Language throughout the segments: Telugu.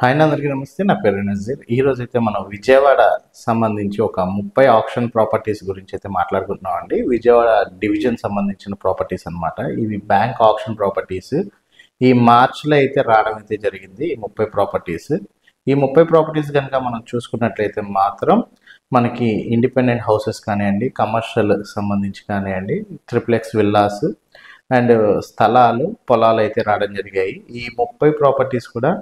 హాయ్ అందరికీ నమస్తే. నా పేరు నజీర్. ఈ రోజు అయితే మనం విజయవాడ సంబంధించి ఒక 30 ఆప్షన్ ప్రాపర్టీస్ గురించి అయితే మాట్లాడుకుంటున్నాం అండి. విజయవాడ డివిజన్ సంబంధించిన ప్రాపర్టీస్ అన్నమాట. ఇవి బ్యాంక్ ఆప్షన్ ప్రాపర్టీస్. ఈ మార్చ్లో అయితే రావడం అయితే జరిగింది ఈ 30 ప్రాపర్టీస్. ఈ 30 ప్రాపర్టీస్ కనుక మనం చూసుకున్నట్లయితే మాత్రం మనకి ఇండిపెండెంట్ హౌసెస్ కానివ్వండి, కమర్షియల్ సంబంధించి కానివ్వండి, ట్రిప్లెక్స్ విల్లాస్ అండ్ స్థలాలు, పొలాలు అయితే రావడం జరిగాయి. ఈ 30 ప్రాపర్టీస్ కూడా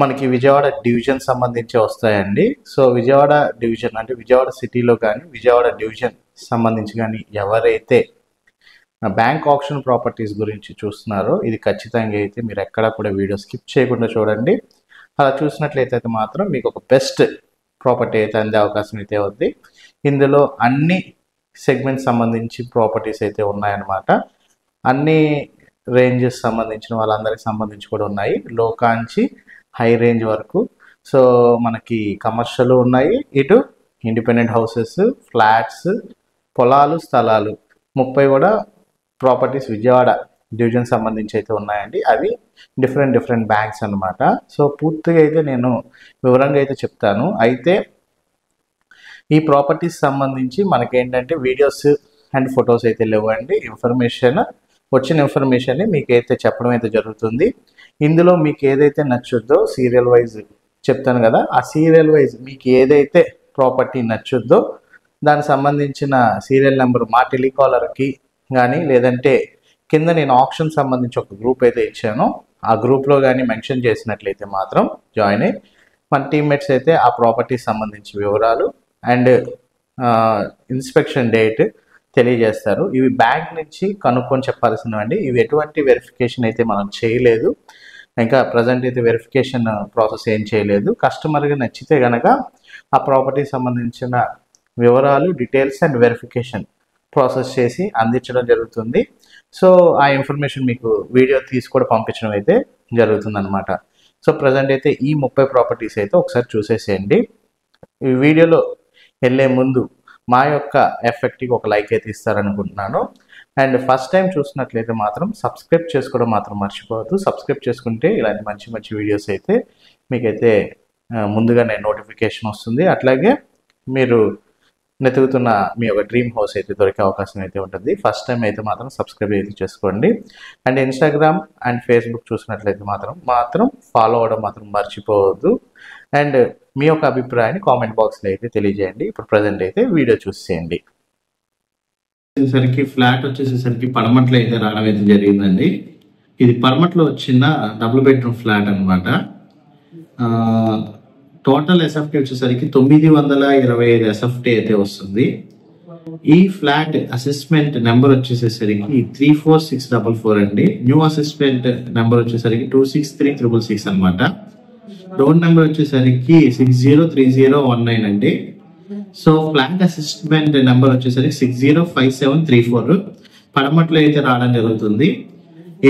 మనకి విజయవాడ డివిజన్ సంబంధించి వస్తాయండి. సో విజయవాడ డివిజన్ అంటే విజయవాడ సిటీలో కానీ విజయవాడ డివిజన్ సంబంధించి కానీ ఎవరైతే బ్యాంక్ ఆప్షన్ ప్రాపర్టీస్ గురించి చూస్తున్నారో ఇది ఖచ్చితంగా అయితే మీరు ఎక్కడా కూడా వీడియో స్కిప్ చేయకుండా చూడండి. అలా చూసినట్లయితే మాత్రం మీకు ఒక బెస్ట్ ప్రాపర్టీ అయితే అందే అవకాశం అయితే ఉంది. ఇందులో అన్ని సెగ్మెంట్స్ సంబంధించి ప్రాపర్టీస్ అయితే ఉన్నాయన్నమాట. అన్ని రేంజెస్ సంబంధించిన వాళ్ళందరికి సంబంధించి కూడా ఉన్నాయి, లో కాంచి హై రేంజ్ వరకు. సో మనకి కమర్షియల్ ఉన్నాయి, ఇటు ఇండిపెండెంట్ హౌసెస్, ఫ్లాట్స్, పొలాలు, స్థలాలు 30 కూడా ప్రాపర్టీస్ విజయవాడ డివిజన్ సంబంధించి అయితే ఉన్నాయండి. అవి డిఫరెంట్ బ్యాంక్స్ అన్నమాట. సో పూర్తిగా అయితే నేను వివరంగా అయితే చెప్తాను. అయితే ఈ ప్రాపర్టీస్ సంబంధించి మనకేంటంటే వీడియోస్ అండ్ ఫొటోస్ అయితే లేవండి. వచ్చిన ఇన్ఫర్మేషన్ని మీకైతే చెప్పడం అయితే జరుగుతుంది. ఇందులో మీకు ఏదైతే నచ్చుద్దో సీరియల్ వైజ్ చెప్తాను కదా, ఆ సీరియల్ వైజ్ మీకు ఏదైతే ప్రాపర్టీ నచ్చుద్దో దానికి సంబంధించిన సీరియల్ నెంబర్ మా టెలికాలర్కి కానీ లేదంటే కింద నేను ఆప్షన్ సంబంధించి ఒక గ్రూప్ అయితే ఇచ్చాను, ఆ గ్రూప్లో కానీ మెన్షన్ చేసినట్లయితే మాత్రం జాయిన్ అయ్యి మన టీమ్మేట్స్ అయితే ఆ ప్రాపర్టీ సంబంధించి వివరాలు అండ్ ఇన్స్పెక్షన్ డేట్ తెలియజేస్తారు. ఇవి బ్యాంక్ నుంచి కనుక్కొని చెప్పాల్సినవండి. ఇవి ఎటువంటి వెరిఫికేషన్ అయితే మనం చేయలేదు, ఇంకా ప్రజెంట్ అయితే వెరిఫికేషన్ ప్రాసెస్ ఏం చేయలేదు. కస్టమర్కి నచ్చితే కనుక ఆ ప్రాపర్టీకి సంబంధించిన వివరాలు, డీటెయిల్స్ అండ్ వెరిఫికేషన్ ప్రాసెస్ చేసి అందించడం జరుగుతుంది. సో ఆ ఇన్ఫర్మేషన్ మీకు వీడియో తీసి కూడా పంపించడం అయితే జరుగుతుంది అనమాట. సో ప్రజెంట్ అయితే ఈ 30 ప్రాపర్టీస్ అయితే ఒకసారి చూసేసేయండి. ఈ వీడియోలో వెళ్ళే ముందు మా యొక్క ఎఫెక్ట్కి ఒక లైక్ అయితే ఇస్తారనుకుంటున్నాను. అండ్ ఫస్ట్ టైం చూసినట్లయితే మాత్రం సబ్స్క్రైబ్ చేసుకోవడం మాత్రం మర్చిపోవద్దు. సబ్స్క్రైబ్ చేసుకుంటే ఇలాంటి మంచి వీడియోస్ అయితే మీకైతే ముందుగానే నోటిఫికేషన్ వస్తుంది. అట్లాగే మీరు వెతుకుతున్న మీ యొక్క డ్రీమ్ హౌస్ అయితే దొరికే అవకాశం అయితే ఉంటుంది. ఫస్ట్ టైం అయితే మాత్రం సబ్స్క్రైబ్ అయితే చేసుకోండి. అండ్ ఇన్స్టాగ్రామ్ అండ్ ఫేస్బుక్ చూసినట్లయితే మాత్రం ఫాలో అవ్వడం మాత్రం మర్చిపోవద్దు. అండ్ మీ యొక్క అభిప్రాయాన్ని కామెంట్ బాక్స్లో అయితే తెలియజేయండి. ఇప్పుడు ప్రజెంట్ అయితే వీడియో చూసేయండి. వచ్చేసరికి ఫ్లాట్ వచ్చేసరికి పడమట్లో అయితే రావడం అయితే జరిగిందండి. ఇది పడమట్లో వచ్చిన డబుల్ బెడ్రూమ్ ఫ్లాట్ అనమాట. టోటల్ ఎస్ఎఫ్టీ వచ్చేసరికి 925 ఎస్ఎఫ్టీ అయితే వస్తుంది. ఈ ఫ్లాట్ అసెస్మెంట్ నెంబర్ వచ్చేసరికి 34644 అండి. న్యూ అసెస్మెంట్ నెంబర్ వచ్చేసరికి 263666 అనమాట. డోర్ నెంబర్ వచ్చేసరికి 603019 అండి. సో ఫ్లాట్ అసెస్మెంట్ నెంబర్ వచ్చేసరికి 605734 పడమట్లో అయితే రావడం జరుగుతుంది.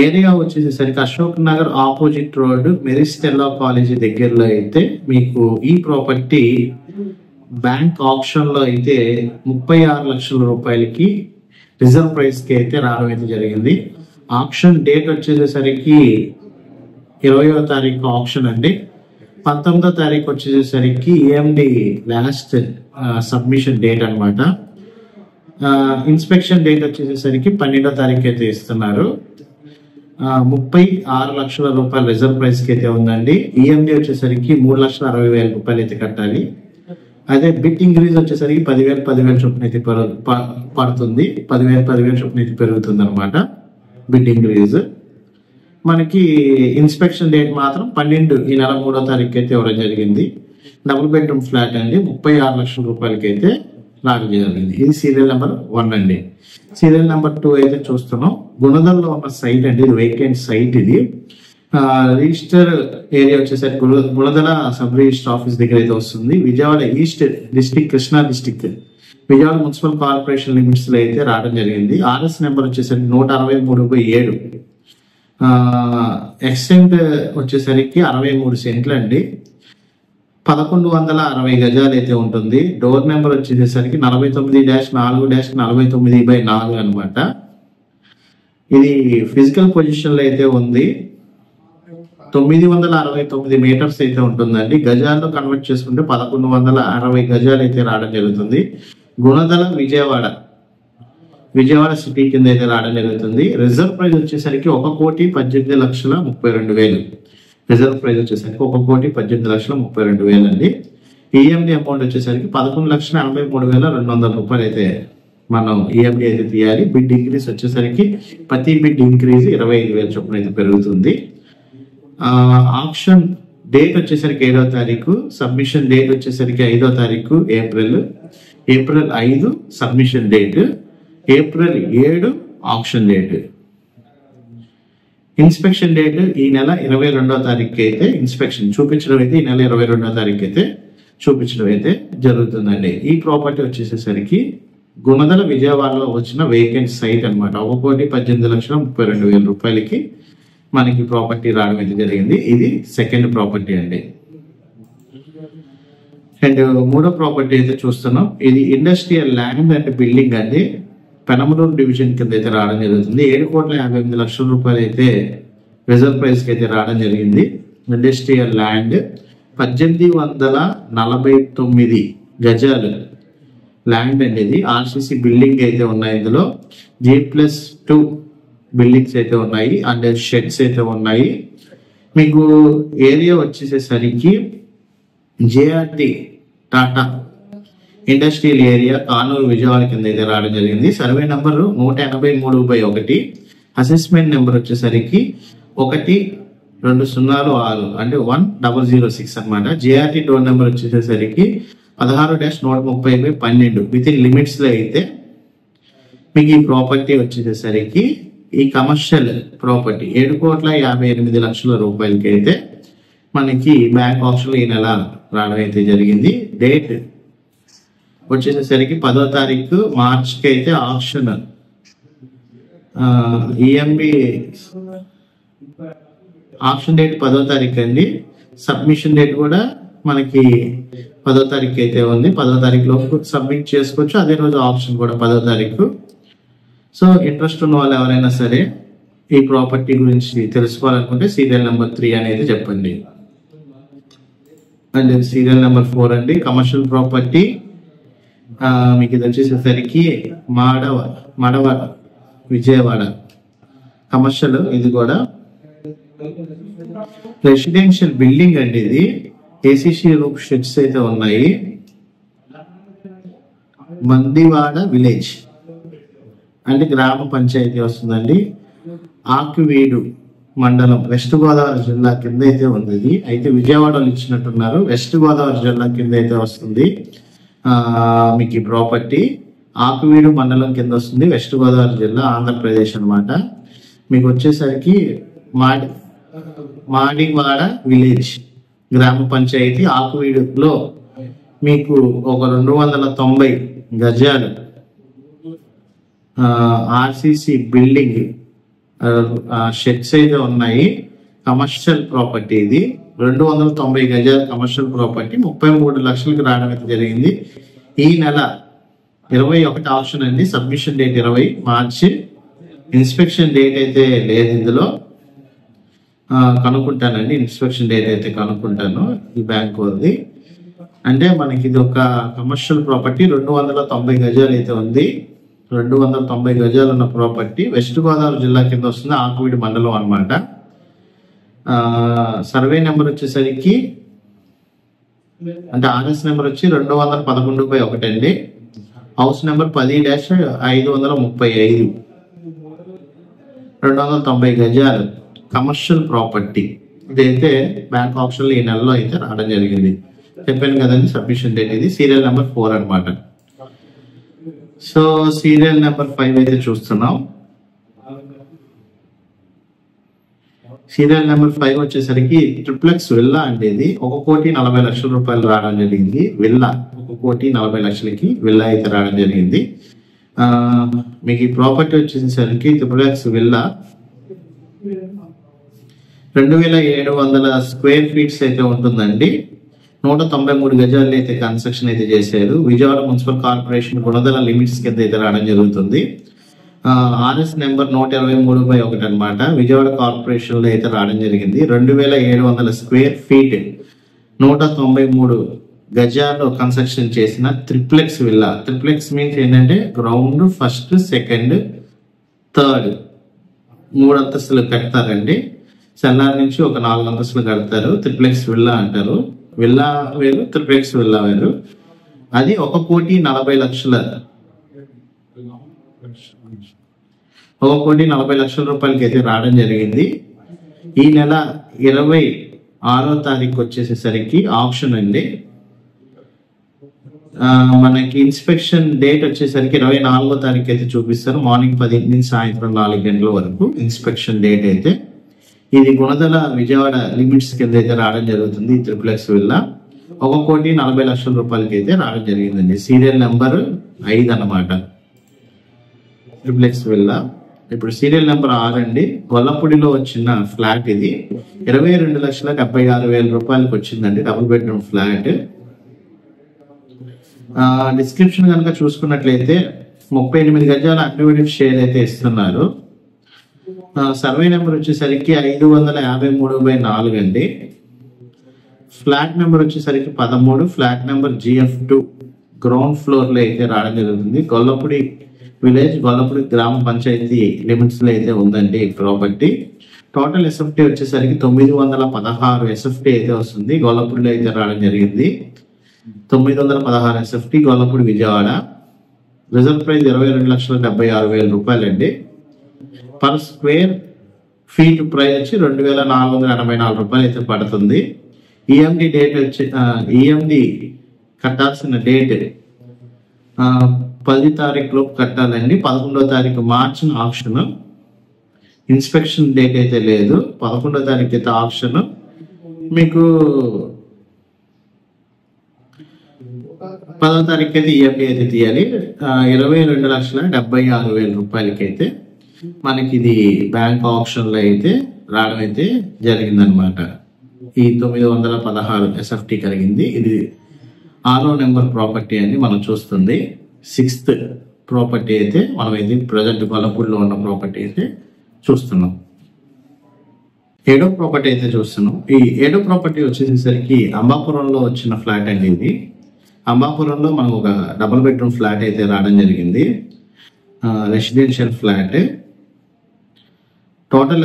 ఏరియా వచ్చేసరికి Ashok Nagar opposite road Maris Stella college దగ్గరలో అయితే మీకు ఈ ప్రాపర్టీ బ్యాంక్ ఆప్షన్ లో అయితే 36 లక్షల రూపాయలకి రిజర్వ్ ప్రైస్ కి అయితే రావడం అయితే జరిగింది. ఆప్షన్ డేట్ వచ్చేసరికి 20వ తారీఖు ఆప్షన్ అండి. 19వ తారీఖు వచ్చేసరికి ఏఎండి లాస్ట్ సబ్మిషన్ డేట్ అనమాట. ఇన్స్పెక్షన్ డేట్ వచ్చేసరికి 12వ తారీఖు అయితే ఇస్తున్నారు. 36 లక్షల రూపాయల రిజర్వ్ ప్రైస్ కి అయితే ఉందండి. ఈఎండి వచ్చేసరికి 3,60,000 రూపాయలు అయితే కట్టాలి. అదే బిట్ ఇంక్రీజ్ వచ్చేసరికి 10,000 చొప్పున అయితే పడుతుంది. 10,000 చొప్పున అయితే పెరుగుతుంది అనమాట బిట్ ఇంక్రీజ్. మనకి ఇన్స్పెక్షన్ డేట్ మాత్రం 12 ఈ నెల 3వ తారీఖు అయితే ఇవ్వడం జరిగింది. డబుల్ బెడ్రూమ్ ఫ్లాట్ అండి, 36 లక్షల రూపాయలకి అయితే రావడం జరిగింది. ఇది సీరియల్ నెంబర్ 1 అండి. సీరియల్ నెంబర్ 2 అయితే చూస్తున్నాం. గుణదల్లో ఉన్న సైట్ అండి, ఇది వేకెంట్ సైట్. ఇది రిజిస్టర్ ఏరియా వచ్చేసరికి గుణదల సబ్ రిజిస్టర్ ఆఫీస్ దగ్గర అయితే వస్తుంది. Vijayawada east district, Krishna district, Vijayawada municipal corporation limits లో అయితే రావడం జరిగింది. ఆర్ఎస్ నెంబర్ వచ్చేసరికి 163/7. ఎక్స్టెంట్ వచ్చేసరికి 63 సెంట్లు అండి. 1160 గజాలు అయితే ఉంటుంది. డోర్ నెంబర్ వచ్చేసరికి 49-4-49/4 అనమాట. ఇది ఫిజికల్ పొజిషన్ లో అయితే ఉంది. 969 మీటర్స్ అయితే ఉంటుందండి. గజాల్లో కన్వర్ట్ చేసుకుంటే 1160 గజాలు అయితే రావడం జరుగుతుంది. గుణదల విజయవాడ సిటీ కింద అయితే రావడం జరుగుతుంది. రిజర్వ్ ప్రైస్ వచ్చేసరికి 1,18,32,000. రిజర్వ్ ప్రైస్ వచ్చేసరికి 1,18,32,000 అండి. ఈఎండి అమౌంట్ వచ్చేసరికి 11,83,200 రూపాయలు అయితే మనం ఈఎండి అయితే తీయాలి. బిడ్ ఇంక్రీజ్ వచ్చేసరికి ప్రతి బిడ్ ఇంక్రీజ్ 25,000 చొప్పున అయితే పెరుగుతుంది. ఆప్షన్ డేట్ వచ్చేసరికి 7వ తారీఖు, సబ్మిషన్ డేట్ వచ్చేసరికి 5వ తారీఖు April 5 submission date, April 7 option date. Inspection date ఈ నెల 22వ తారీఖు అయితే ఇన్స్పెక్షన్ చూపించడం అయితే ఈ నెల 22వ తారీఖు అయితే చూపించడం అయితే జరుగుతుందండి. ఈ ప్రాపర్టీ వచ్చేసేసరికి గుణదల విజయవాడలో వచ్చిన వేకెంట్ సైట్ అనమాట. 1,18,32,000 రూపాయలకి మనకి ప్రాపర్టీ రావడం అయితే జరిగింది. ఇది సెకండ్ ప్రాపర్టీ అండి. అండ్ మూడో ప్రాపర్టీ అయితే చూస్తున్నాం. ఇది ఇండస్ట్రియల్ ల్యాండ్ అండ్ బిల్డింగ్ అండి. పెనమలూరు డివిజన్ కింద అయితే రావడం జరుగుతుంది. 7,58,00,000 రూపాయలు అయితే రిజర్వ్ ప్రైస్ కి అయితే రావడం జరిగింది. ఇండస్ట్రియల్ ల్యాండ్ 1849 గజాలు ల్యాండ్ అండి. ఇది ఆర్సిసి బిల్డింగ్ అయితే ఉన్నాయి. ఇందులో G+2 బిల్డింగ్స్ అయితే ఉన్నాయి అండ్ షెడ్స్ అయితే ఉన్నాయి. మీకు ఏరియా వచ్చేసేసరికి JRT Tata industrial area Kanuru Vijayawada కింద అయితే రావడం జరిగింది. సర్వే నంబర్ 183/1, అసెస్మెంట్ నెంబర్ వచ్చేసరికి 12006 అంటే 1006 అనమాట. జేఆర్టీ డోర్ నెంబర్ వచ్చేసేసరికి 16-130/12 విత్ ఇన్ లిమిట్స్ లో అయితే మీకు ఈ ప్రాపర్టీ వచ్చేసేసరికి ఈ కమర్షియల్ ప్రాపర్టీ 7,58,00,000 రూపాయలకి అయితే మనకి బ్యాంక్ ఆప్షన్ ఈ నెల రావడం అయితే జరిగింది. డేట్ వచ్చేసేసరికి 10వ తారీఖు మార్చికి అయితే ఆప్షన్ ఈఎంబి ఆప్షన్ డేట్ 10వ తారీఖు అండి. సబ్మిషన్ డేట్ కూడా మనకి 10వ తారీఖు అయితే ఉంది. 10వ తారీఖులో సబ్మిట్ చేసుకోవచ్చు. అదే రోజు ఆప్షన్ కూడా 10వ తారీఖు. సో ఇంట్రెస్ట్ ఉన్న వాళ్ళు ఎవరైనా సరే ఈ ప్రాపర్టీ గురించి తెలుసుకోవాలనుకుంటే సీరియల్ నెంబర్ 3 అనేది చెప్పండి. అండ్ సీరియల్ నెంబర్ 4 అండి. కమర్షియల్ ప్రాపర్టీ మీకు ఇది వచ్చేసేసరికి మడవ విజయవాడ కమర్షియల్. ఇది కూడా రెసిడెన్షియల్ బిల్డింగ్ అండి. ఇది ఏసీసీ రూప్ షెడ్స్ అయితే ఉన్నాయి. మందివాడ విలేజ్ అంటే గ్రామ పంచాయతీ వస్తుందండి. ఆకువీడు మండలం వెస్ట్ గోదావరి జిల్లా కింద అయితే ఉంది. ఇది అయితే విజయవాడలో ఇచ్చినట్టున్నారు. వెస్ట్ గోదావరి జిల్లా కింద అయితే వస్తుంది మీకు ఈ ప్రాపర్టీ. ఆకువీడు మండలం కింద వస్తుంది, వెస్ట్ గోదావరి జిల్లా, ఆంధ్రప్రదేశ్ అనమాట. మీకు వచ్చేసరికి మాడివాడ విలేజ్ గ్రామ పంచాయతీ ఆకువీడులో మీకు ఒక 290 గజాలు ఆర్సిసి బిల్డింగ్ షెడ్స్ అయితే ఉన్నాయి. కమర్షియల్ ప్రాపర్టీ ఇది 290 గజాల కమర్షియల్ ప్రాపర్టీ 33 లక్షలకు రావడం అయితే జరిగింది. ఈ నెల 21 ఆప్షన్ అండి. సబ్మిషన్ డేట్ 20 మార్చి. ఇన్స్పెక్షన్ డేట్ అయితే లేదు ఇందులో. కనుక్కుంటానండి ఇన్స్పెక్షన్ డేట్ అయితే కనుక్కుంటాను ఈ బ్యాంక్ ఉంది. అంటే మనకి ఇది ఒక కమర్షియల్ ప్రాపర్టీ 290 గజాలు అయితే ఉంది. 290 గజాలు ఉన్న ప్రాపర్టీ వెస్ట్ గోదావరి జిల్లా కింద వస్తుంది, ఆకువీడు మండలం అనమాట. సర్వే నెంబర్ వచ్చేసరికి అంటే ఆర్ఎస్ నెంబర్ వచ్చి 211/1 అండి. House number 10-535. 290 గజాలు కమర్షియల్ ప్రాపర్టీ. ఇదైతే బ్యాంక్ ఆప్షన్ ఈ నెలలో అయితే రావడం జరిగింది. చెప్పాను కదండి సబ్మిషన్ డేట్. ఇది సీరియల్ నెంబర్ 4 అనమాట. సో సీరియల్ నెంబర్ 5 అయితే చూస్తున్నాం. సీరియల్ నెంబర్ 5 వచ్చేసరికి ట్రిప్లెక్స్ విల్లా అండి. ఇది 1,40,00,000 రూపాయలు రావడం జరిగింది. విల్లా 1,40,00,000కి విల్లా అయితే రావడం జరిగింది. మీకు ఈ ప్రాపర్టీ వచ్చేసరికి ట్రిప్లెక్స్ విల్లా 2,700 స్క్వేర్ ఫీట్స్ అయితే ఉంటుందండి. 193 గజాలు అయితే కన్స్ట్రక్షన్ అయితే చేశారు. Vijayawada municipal corporation Gunadala limits కింద అయితే రావడం జరుగుతుంది. ఆర్ఎస్ నెంబర్ 123/1 అనమాట. విజయవాడ కార్పొరేషన్ లో అయితే రావడం జరిగింది. 2700 స్క్వేర్ ఫీట్ 193 గజాల్లో కన్స్ట్రక్షన్ చేసిన త్రిప్లెక్స్ విల్లా. త్రిప్లెక్స్ మీన్స్ ఏంటంటే గ్రౌండ్, ఫస్ట్, సెకండ్, థర్డ్ 3 అంతస్తులు కడతారండి. సెల్లార్ నుంచి ఒక 4 అంతస్తులు కడతారు. త్రిప్లెక్స్ విల్లా అంటారు. విల్లా వేరు, త్రిప్లెక్స్ విల్లా వేరు. అది 1,40,00,000 1,40,00,000 రూపాయలకి అయితే రావడం జరిగింది. ఈ నెల 26వ తారీఖు వచ్చేసేసరికి ఆప్షన్ అండి. మనకి ఇన్స్పెక్షన్ డేట్ వచ్చేసరికి 24వ తారీఖు అయితే చూపిస్తారు. మార్నింగ్ 10 నుంచి సాయంత్రం 4 గంటల వరకు ఇన్స్పెక్షన్ డేట్ అయితే. ఇది గుణదల విజయవాడ లిమిట్స్ కింద అయితే రావడం జరుగుతుంది. ఈ త్రిప్లెక్స్ విల్లా 1,40,00,000 రూపాయలకి అయితే రావడం జరిగిందండి. సీరియల్ నెంబర్ 5 అన్నమాట త్రిప్లెక్స్ విల్లా. ఇప్పుడు సీరియల్ నెంబర్ 6 అండి. గొల్లపూడిలో వచ్చిన ఫ్లాట్ ఇది 22,76,000 రూపాయలకి వచ్చిందండి. Double bedroom flat. డిస్క్రిప్షన్ కనుక చూసుకున్నట్లయితే 38 గజాల అన్డివైడెడ్ షేర్ అయితే ఇస్తున్నారు. సర్వే నెంబర్ వచ్చేసరికి 553/4 అండి. ఫ్లాట్ నెంబర్ వచ్చేసరికి 13. Flat number GF2 ground floor లో అయితే రావడం జరుగుతుంది. గొల్లపూడి విలేజ్, గొల్లపూడి గ్రామ పంచాయతీ లిమిట్స్ లో అయితే ఉందండి ఈ ప్రాపర్టీ. టోటల్ SFT వచ్చేసరికి 916 SFT అయితే వస్తుంది. గొల్లపూడిలో అయితే రావడం జరిగింది. 916 SFT Gollapudi Vijayawada. Reserve price 22,76,000 రూపాయలండి. పర్ స్క్వేర్ ఫీట్ ప్రైస్ వచ్చి 2,484 రూపాయలు అయితే పడుతుంది. ఈఎండి డేట్ వచ్చి ఈఎండి కట్టాల్సిన డేట్ 10 తారీఖు లోపు కట్టాలండి. 11వ తారీఖు మార్చి ఆప్షన్. ఇన్స్పెక్షన్ డేట్ అయితే లేదు. 11వ తారీఖు అయితే ఆప్షన్. మీకు 10వ తారీఖు అయితే ఈఎండి అయితే తీయాలి. 22,76,000 రూపాయలకి అయితే మనకి ఇది బ్యాంక్ ఆప్షన్ లో అయితే రావడం అయితే జరిగిందనమాట. ఈ 916 SFT కలిగింది. ఇది 6వ నెంబర్ ప్రాపర్టీ అని మనం చూస్తుంది. 6th ప్రాపర్టీ అయితే మనం ఇది ప్రజెంట్ గొల్లపూడిలో ఉన్న ప్రాపర్టీ అయితే చూస్తున్నాం. 7వ ప్రాపర్టీ అయితే చూస్తున్నాం. ఈ 7వ ప్రాపర్టీ వచ్చేసరికి అంబాపురంలో వచ్చిన ఫ్లాట్ అండి. ఇది అంబాపురంలో మనకు ఒక డబుల్ బెడ్రూమ్ ఫ్లాట్ అయితే రావడం జరిగింది. Residential flat. టోటల్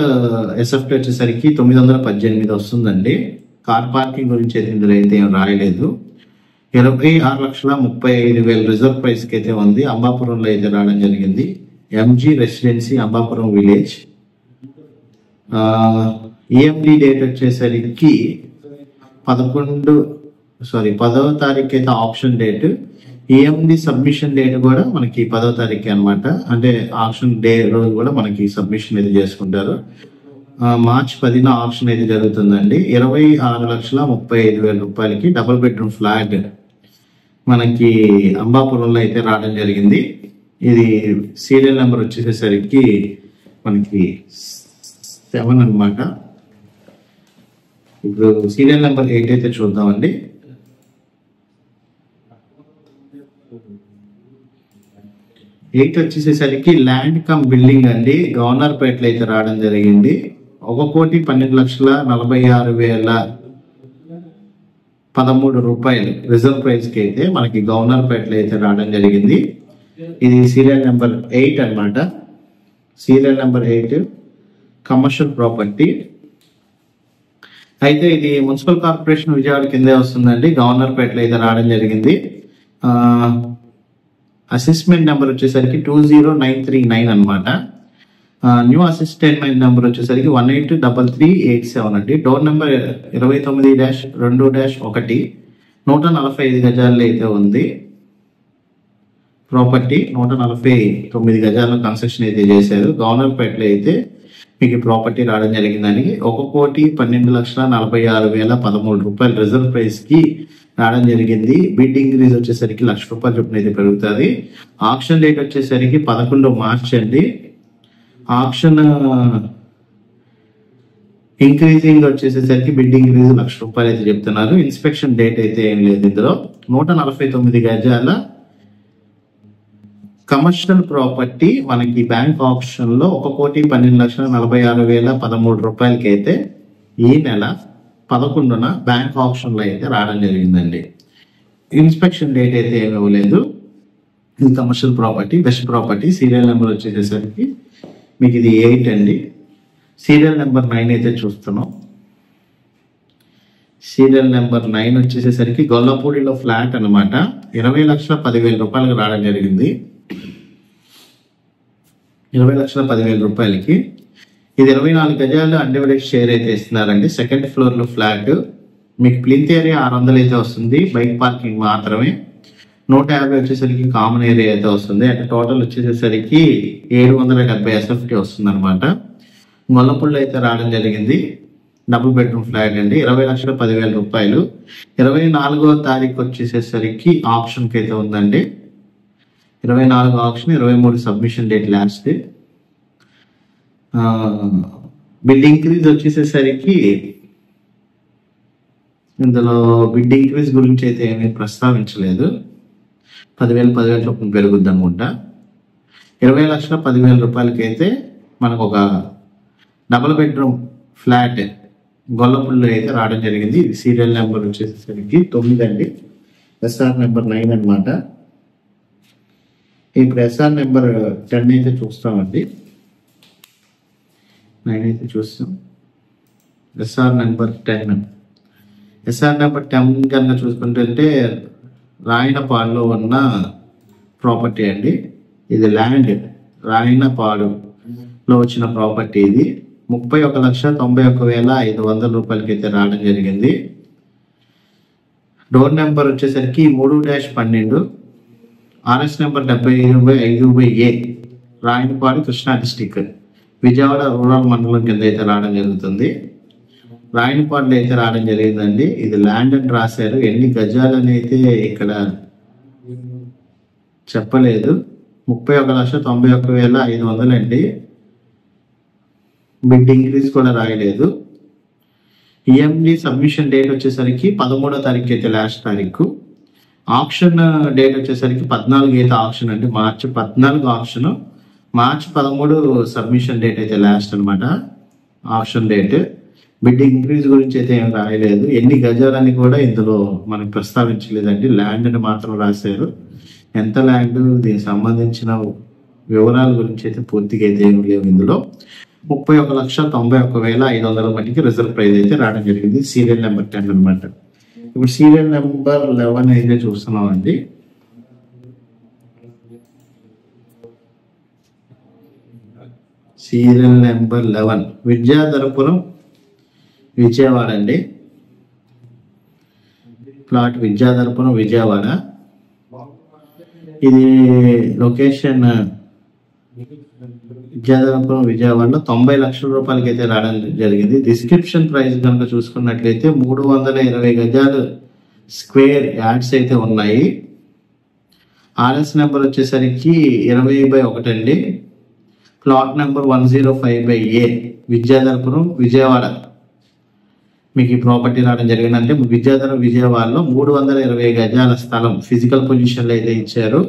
SFT వచ్చేసరికి 918 వస్తుందండి. కార్ పార్కింగ్ గురించి అయితే ఇందులో అయితే ఏం రాయలేదు. 26,35,000 రిజర్వ్ ప్రైస్ కి అయితే ఉంది. అంబాపురంలో అయితే రావడం జరిగింది. MG residency Ambapuram village. EMD date వచ్చేసరికి 10వ తారీఖు అయితే option date. EMD submission date కూడా మనకి 10వ తారీఖు అనమాట. అంటే ఆప్షన్ డే రోజు కూడా మనకి సబ్మిషన్ అయితే చేసుకుంటారు. మార్చి 10న ఆప్షన్ అయితే జరుగుతుందండి. 26,35,000 రూపాయలకి డబుల్ బెడ్రూమ్ ఫ్లాట్ మనకి అంబాపురంలో అయితే రావడం జరిగింది. ఇది సీరియల్ నెంబర్ వచ్చేసరికి మనకి 7 అనమాట. ఇప్పుడు సీరియల్ నెంబర్ 8 అయితే చూద్దామండి. ఎయిట్ వచ్చేసేసరికి ల్యాండ్ కమ్ బిల్డింగ్ అండి. గవర్నర్పేటలో అయితే రావడం జరిగింది. 1,12,46,013 రూపాయలు రిజర్వ్ ప్రైస్ కి అయితే మనకి గవర్నర్పేటలో అయితే రావడం జరిగింది. ఇది సీరియల్ నెంబర్ 8 అనమాట. Serial number 8 commercial property. అయితే ఇది మున్సిపల్ కార్పొరేషన్ విజయవాడ కిందే వస్తుందండి. గవర్నర్పేటలో అయితే రావడం జరిగింది. అసెస్మెంట్ నెంబర్ వచ్చేసరికి 20939 అనమాట. న్యూ అసిస్టెంట్ నెంబర్ వచ్చేసరికి 183387 అండి. డోర్ నెంబర్ 29-2-1 145 గజాల్లో అయితే ఉంది ప్రాపర్టీ. 149 గజాల్లో కన్స్ట్రక్షన్ అయితే చేశారు. గవర్నర్పేటలో అయితే మీకు ప్రాపర్టీ రావడం జరిగిందని 1,12,46,013 రూపాయలు రిజర్వ్ ప్రైస్ కి రావడం జరిగింది. బిడ్ ఇంక్రీజ్ వచ్చేసరికి ₹1,00,000 చొప్పున అయితే పెరుగుతుంది. ఆప్షన్ డేట్ వచ్చేసరికి 11 మార్చ్ అండి. ఆప్షన్ ఇంక్రీజింగ్ వచ్చేసేసరికి బిడ్ ఇంక్రీజ్ ₹1,00,000 అయితే చెప్తున్నారు. ఇన్స్పెక్షన్ డేట్ అయితే ఏం లేదు ఇందులో. 149 గజాల కమర్షియల్ ప్రాపర్టీ మనకి బ్యాంక్ ఆప్షన్ లో 1,12,46,013 రూపాయలకి అయితే ఈ నెల 11న బ్యాంక్ ఆప్షన్ లో అయితే రావడం జరిగిందండి. ఇన్స్పెక్షన్ డేట్ అయితే ఏమి ఇవ్వలేదు. ఇది commercial property, best property. Serial number వచ్చేసేసరికి మీకు ఇది 8 అండి. సీరియల్ నెంబర్ 9 అయితే చూస్తున్నాం. సీరియల్ నెంబర్ 9 వచ్చేసేసరికి గొల్లపూడిలో ఫ్లాట్ అనమాట. 20,10,000 రూపాయలకు రావడం జరిగింది. 20,10,000 రూపాయలకి ఇది 24 గజాలు అన్డివైడెడ్ షేర్ అయితే ఇస్తున్నారండి. సెకండ్ ఫ్లోర్ లో ఫ్లాట్. మీకు ప్లింత్ ఏరియా 600 అయితే వస్తుంది, బైక్ పార్కింగ్ మాత్రమే. 150 వచ్చేసరికి కామన్ ఏరియా అయితే వస్తుంది. అంటే టోటల్ వచ్చేసేసరికి 770 SFT వస్తుంది అనమాట. గొల్లపూడిలో అయితే రావడం జరిగింది. డబుల్ బెడ్రూమ్ ఫ్లాట్ అండి. 20,10,000 రూపాయలు. 24వ తారీఖు వచ్చేసేసరికి ఆప్షన్ కి అయితే ఉందండి. 24 option, 23 submission date last. Bid increase వచ్చేసేసరికి ఇందులో బిడ్ ఇంక్రీజ్ గురించి అయితే ఏమీ ప్రస్తావించలేదు. 10,000 చొప్పున పెరుగుద్ది అనుకుంటా. 20,10,000 రూపాయలకి అయితే మనకు ఒక డబుల్ బెడ్రూమ్ ఫ్లాట్ గొల్లపూడిలో అయితే రావడం జరిగింది. సీరియల్ నెంబర్ వచ్చేసరికి 9 అండి. SR నెంబర్ 9 అనమాట. ఇప్పుడు SR నెంబర్ 10 అయితే చూస్తామండి. 9 అయితే చూస్తాం. SR number 10. SR నెంబర్ 10 కన్నా చూసుకుంటే రాయనపాడులో ఉన్న ప్రాపర్టీ అండి. ఇది ల్యాండ్ రాయనపాడులో వచ్చిన ప్రాపర్టీ. ఇది 31,91,500 రూపాయలకి అయితే రావడం జరిగింది. డోర్ నెంబర్ వచ్చేసరికి 3-12, RS number 75/5/A, Rayanapadu, Krishna district, Vijayawada rural మండలం కింద అయితే రావడం జరుగుతుంది. రాయనపాడులో అయితే రావడం జరిగిందండి. ఇది ల్యాండ్ అని రాశారు. ఎన్ని గజాలని అయితే ఇక్కడ చెప్పలేదు. 31,91,500 అండి. బిడ్ ఇంక్రీజ్ కూడా రాయలేదు. ఈఎండి సబ్మిషన్ డేట్ వచ్చేసరికి 13వ తారీఖు అయితే లాస్ట్ తారీఖు. ఆప్షన్ డేట్ వచ్చేసరికి 14 అయితే ఆప్షన్ అండి. మార్చి 14 ఆప్షన్, మార్చి 13 సబ్మిషన్ డేట్ అయితే లాస్ట్ అనమాట ఆప్షన్ డేట్. బిడ్ ఇంక్రీజ్ గురించి అయితే ఏం రాయలేదు. ఎన్ని గజాలని కూడా ఇందులో మనకు ప్రస్తావించలేదండి. ల్యాండ్ అని మాత్రం రాశారు. ఎంత ల్యాండ్, దీనికి సంబంధించిన వివరాల గురించి అయితే పూర్తిగా అయితే ఏమి లేవు ఇందులో. 31,91,500 మట్టికి రిజర్వ్ ప్రైజ్ అయితే రావడం జరిగింది. సీరియల్ నెంబర్ 10 అనమాట. ఇప్పుడు సీరియల్ నెంబర్ 11 అయితే చూస్తున్నాం అండి. సీరియల్ నెంబర్ 11 విద్యాధరపురం, విజయవాడ అండి. ప్లాట్ విద్యాధరపురం, విజయవాడ. ఇది లొకేషన్ విద్యాధరపురం, విజయవాడలో 90 లక్షల రూపాయలకి అయితే రావడం జరిగింది. డిస్క్రిప్షన్ ప్రైస్ కనుక చూసుకున్నట్లయితే 320 గజాలు స్క్వేర్ యార్డ్స్ అయితే ఉన్నాయి. RS నెంబర్ వచ్చేసరికి 20/1 అండి. Plot number 105/A, Vidyadharapuram, Vijayawada. మీకు ఈ ప్రాపర్టీ రావడం జరిగింది. అంటే విజయవాడలో 320 గజాల స్థలం ఫిజికల్ పొజిషన్ లో అయితే ఇచ్చారు.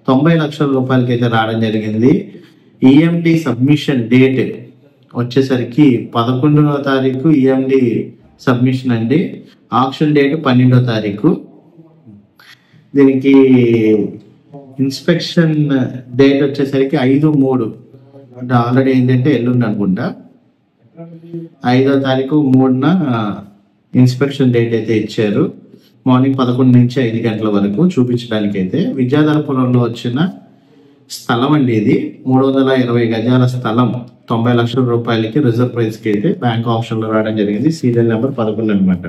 90 లక్షల రూపాయలకి అయితే రావడం జరిగింది. ఈఎండి సబ్మిషన్ డేట్ వచ్చేసరికి 11వ తారీఖు ఈఎండి సబ్మిషన్ అండి. ఆప్షన్ డేట్ 12వ తారీఖు. దీనికి ఇన్స్పెక్షన్ డేట్ వచ్చేసరికి 5/3 అంటే ఆల్రెడీ ఏంటంటే ఎల్లుండి అనుకుంటా. 5వ తారీఖు 3న ఇన్స్పెక్షన్ డేట్ అయితే ఇచ్చారు. మార్నింగ్ 11 నుంచి 5 గంటల వరకు చూపించడానికి అయితే. విద్యాధరపురంలో వచ్చిన స్థలం అండి ఇది. 320 గజాల స్థలం 90 లక్షల రూపాయలకి రిజర్వ్ ప్రైస్ కి అయితే బ్యాంక్ ఆప్షన్ లో రావడం జరిగింది. సీరియల్ నెంబర్ 11 అనమాట.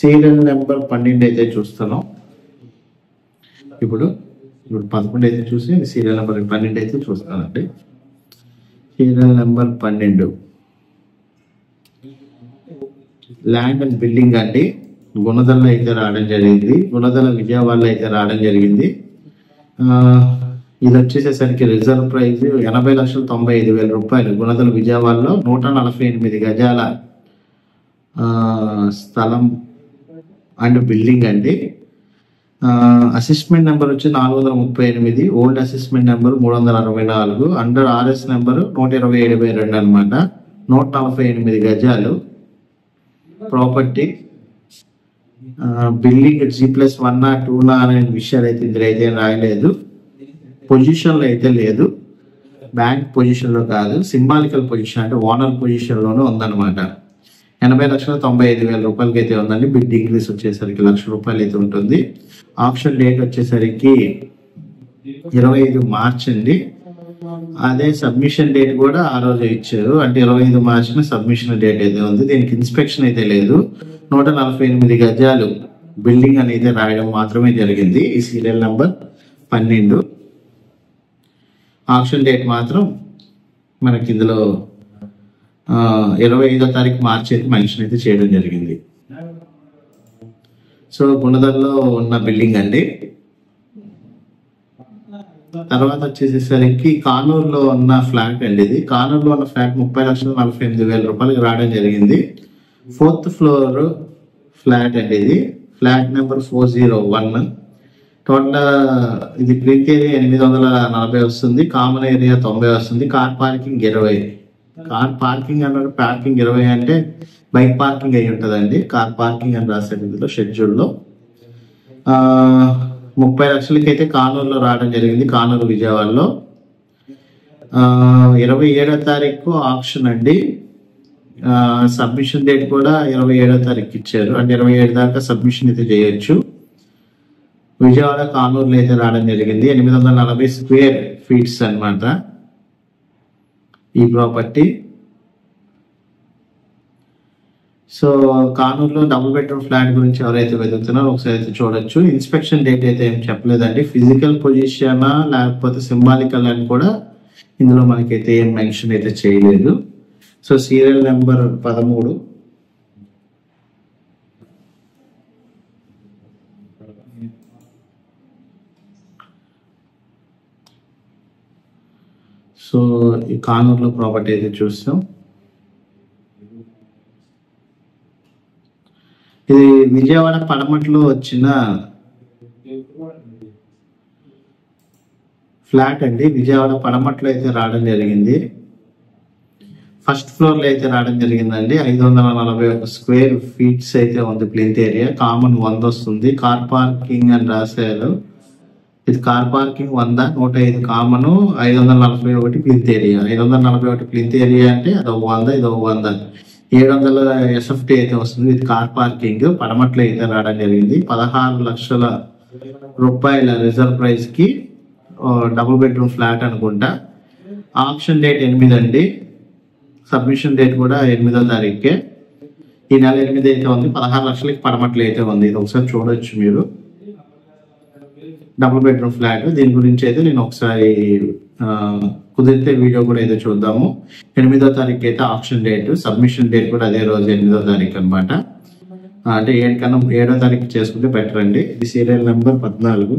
సీరియల్ నెంబర్ 12 అయితే చూస్తున్నాం. ఇప్పుడు 11 అయితే చూసి సీరియల్ నెంబర్ 12 అయితే చూస్తానండి. Serial number 12 land and building అండి. గుణదల్లో అయితే రావడం జరిగింది. గుణదల విజయవాడలో అయితే రావడం జరిగింది. ఇది వచ్చేసేసరికి రిజర్వ్ ప్రైస్ 80,95,000 రూపాయలు. గుణదల విజయవాడలో 148 గజాల స్థలం అండ్ బిల్డింగ్ అండి. అసెస్మెంట్ నెంబర్ వచ్చి 438, old assessment number 364, under RS number 127/2 అనమాట. 148 గజాలు ప్రాపర్టీ. బిల్డింగ్ G+1 2 అనే విషయాలు అయితే ఇందులో అయితే రాయలేదు. పొజిషన్లో అయితే లేదు, బ్యాంక్ పొజిషన్లో కాదు, సింబాలికల్ పొజిషన్ అంటే ఓనర్ పొజిషన్లోనే ఉందన్నమాట. 80,95,000 రూపాయలకి అయితే ఉందండి. బిడ్ ఇంక్రీస్ వచ్చేసరికి ₹1,00,000 అయితే ఉంటుంది. ఆప్షన్ డేట్ వచ్చేసరికి 25 మార్చ్ అండి. అదే సబ్మిషన్ డేట్ కూడా ఆ రోజు ఇచ్చారు, అంటే 25 మార్చిన సబ్మిషన్ డేట్ అయితే ఉంది. దీనికి ఇన్స్పెక్షన్ అయితే లేదు. 148 గజాలు బిల్డింగ్ అనేది రాయడం మాత్రమే జరిగింది. ఈ సీరియల్ నంబర్ 12. ఆప్షన్ డేట్ మాత్రం మనకి ఇందులో 25వ తారీఖు మార్చి అయితే మెన్షన్ అయితే చేయడం జరిగింది. సో గుణదల్లో ఉన్న బిల్డింగ్ అండి. తర్వాత వచ్చేసేసరికి కానూరులో ఉన్న ఫ్లాట్ అండి. ఇది కానూరులో ఉన్న ఫ్లాట్ 30,48,000 రూపాయలకి రావడం జరిగింది. 4th ఫ్లోర్ ఫ్లాట్ అండి. ఇది ఫ్లాట్ నెంబర్ 401. టోటల్ ఇది ప్రింట్ ఏరియా 840 వస్తుంది, కామన్ ఏరియా 90 వస్తుంది, కార్ పార్కింగ్ 20. కార్ పార్కింగ్ అన్నాడు, పార్కింగ్ 20 అంటే బైక్ పార్కింగ్ అయి ఉంటుందండి. కార్ పార్కింగ్ అని రాశారు ఇందులో షెడ్యూల్లో. 30 లక్షలకి అయితే కానూరులో రావడం జరిగింది, కానూరు విజయవాడలో. 27వ తారీఖు ఆప్షన్ అండి. సబ్మిషన్ డేట్ కూడా 27వ తారీఖు ఇచ్చారు, అంటే 27 దాకా సబ్మిషన్ అయితే చేయొచ్చు. విజయవాడ కానూరులో అయితే రావడం జరిగింది. 840 స్క్వేర్ ఫీట్స్ అన్నమాట ఈ ప్రాపర్టీ. సో కానూరులో డబుల్ బెడ్రూమ్ ఫ్లాట్ గురించి ఎవరైతే వెతుకుతున్నారో ఒకసారి అయితే చూడొచ్చు. ఇన్స్పెక్షన్ డేట్ అయితే ఏం చెప్పలేదండి. ఫిజికల్ పొజిషన్ లేకపోతే సింబాలికల్ అని కూడా ఇందులో మనకైతే ఏం మెన్షన్ అయితే చేయలేదు. So serial number 13. సో ఈ కానూరులో ప్రాపర్టీ అయితే చూస్తాం. ఇది విజయవాడ పడమట్లో వచ్చిన ఫ్లాట్ అండి. విజయవాడ పడమట్లో అయితే రావడం జరిగింది. ఫస్ట్ ఫ్లోర్ లో అయితే రావడం జరిగిందండి. 541 స్క్వేర్ ఫీట్స్ అయితే ఉంది. ప్లింత్ ఏరియా కామన్ 100 వస్తుంది. కార్ పార్కింగ్ అని రాశారు. ఇది car parking 100, 105 common, 541 plinth area. 541 plinth area అంటే అదొక 100, ఇదొక 100, 700 SFT అయితే వస్తుంది. ఇది కార్ పార్కింగ్ పడమట్లో అయితే రావడం జరిగింది. 16 లక్షల రూపాయల రిజర్వ్ ప్రైస్ కి డబుల్ బెడ్రూమ్ ఫ్లాట్ అనుకుంటా. ఆప్షన్ డేట్ 8 అండి. సబ్మిషన్ డేట్ కూడా 8వ తారీఖే. ఈ నెల 8 అయితే ఉంది. 16 లక్షలకి పడమట్లో అయితే ఉంది. ఇది ఒకసారి చూడొచ్చు మీరు. Double bedroom flat. దీని గురించి అయితే నేను ఒకసారి కుదిరితే వీడియో కూడా అయితే చూద్దాము. 8వ తారీఖు అయితే ఆప్షన్ డేట్, సబ్మిషన్ డేట్ కూడా అదే రోజు 8వ తారీఖు అనమాట. అంటే 7 కన్నా 7వ తారీఖు చేసుకుంటే బెటర్ అండి. ఇది సీరియల్ నెంబర్ 14.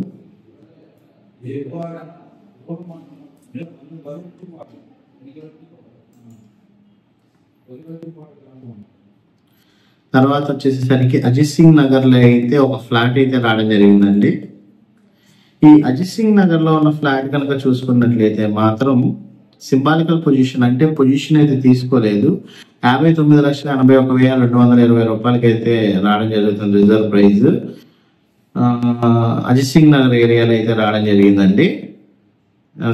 తర్వాత వచ్చేసరికి అజిత్ సింగ్ నగర్ లో అయితే ఒక ఫ్లాట్ అయితే రావడం జరిగిందండి. ఈ అజిత్ సింగ్ నగర్ లో ఉన్న ఫ్లాట్ కనుక చూసుకున్నట్లయితే మాత్రం సింబాలికల్ పొజిషన్, అంటే పొజిషన్ అయితే తీసుకోలేదు. 59,81,220 రూపాయలకి అయితే రావడం జరుగుతుంది రిజర్వ్ ప్రైజ్. అజిత్ సింగ్ నగర్ ఏరియాలో అయితే రావడం జరిగిందండి.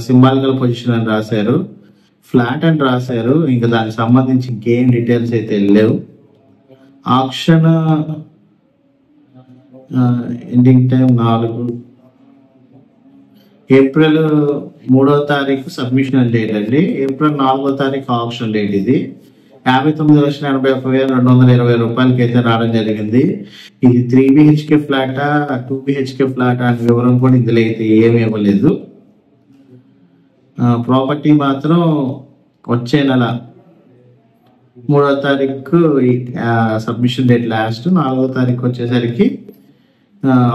సింబాలికల్ పొజిషన్ అని రాశారు, ఫ్లాట్ అని రాశారు. ఇంకా దానికి సంబంధించి ఇంకేం డీటెయిల్స్ అయితే లేవు. ఆప్షన్ ఎండింగ్ టైం 4 ఏప్రిల్ 3వ తారీఖు సబ్మిషన్ డేట్ అండి. ఏప్రిల్ 4వ తారీఖు ఆప్షన్ డేట్. ఇది 59,81,220 రూపాయలకి అయితే రావడం జరిగింది. ఇది 3 BHK ఫ్లాటా 2 BHK ఫ్లాటా అనే వివరం కూడా ఇందులో అయితే ఏమి ఇవ్వలేదు. ప్రాపర్టీ మాత్రం వచ్చే నెల 3వ తారీఖు సబ్మిషన్ డేట్ లాస్ట్, 4వ తారీఖు వచ్చేసరికి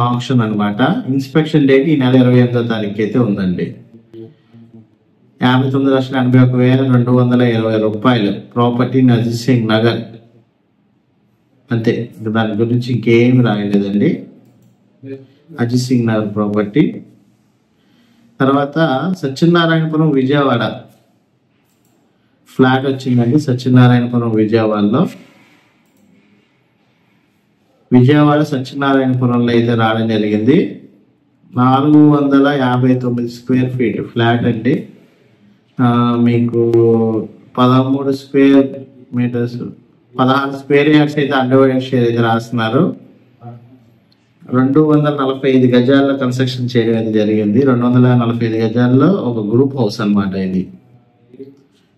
ఆప్షన్ అనమాట. ఇన్స్పెక్షన్ డేట్ ఈ నెల 28వ తారీఖు అయితే ఉందండి. 59,81,220 రూపాయలు ప్రాపర్టీ అజిత్ సింగ్ నగర్. అంతే, దాని గురించి ఇంకేమి రాయలేదండి. అజిత్ సింగ్ నగర్ ప్రాపర్టీ. తర్వాత సత్యనారాయణపురం విజయవాడ ఫ్లాట్ వచ్చిందండి. సత్యనారాయణపురం విజయవాడలో, విజయవాడ సత్యనారాయణపురంలో అయితే రావడం జరిగింది. 459 స్క్వేర్ ఫీట్ ఫ్లాట్ అండి. మీకు 13 స్క్వేర్ మీటర్స్ 16 స్క్వేర్ యార్డ్స్ అయితే అండర్వైడ్ షేర్ అయితే రాస్తున్నారు. 245 గజాల్లో కన్స్ట్రక్షన్ చేయడం అయితే జరిగింది. 245 గజాల్లో ఒక గ్రూప్ హౌస్ అన్నమాట. ఇది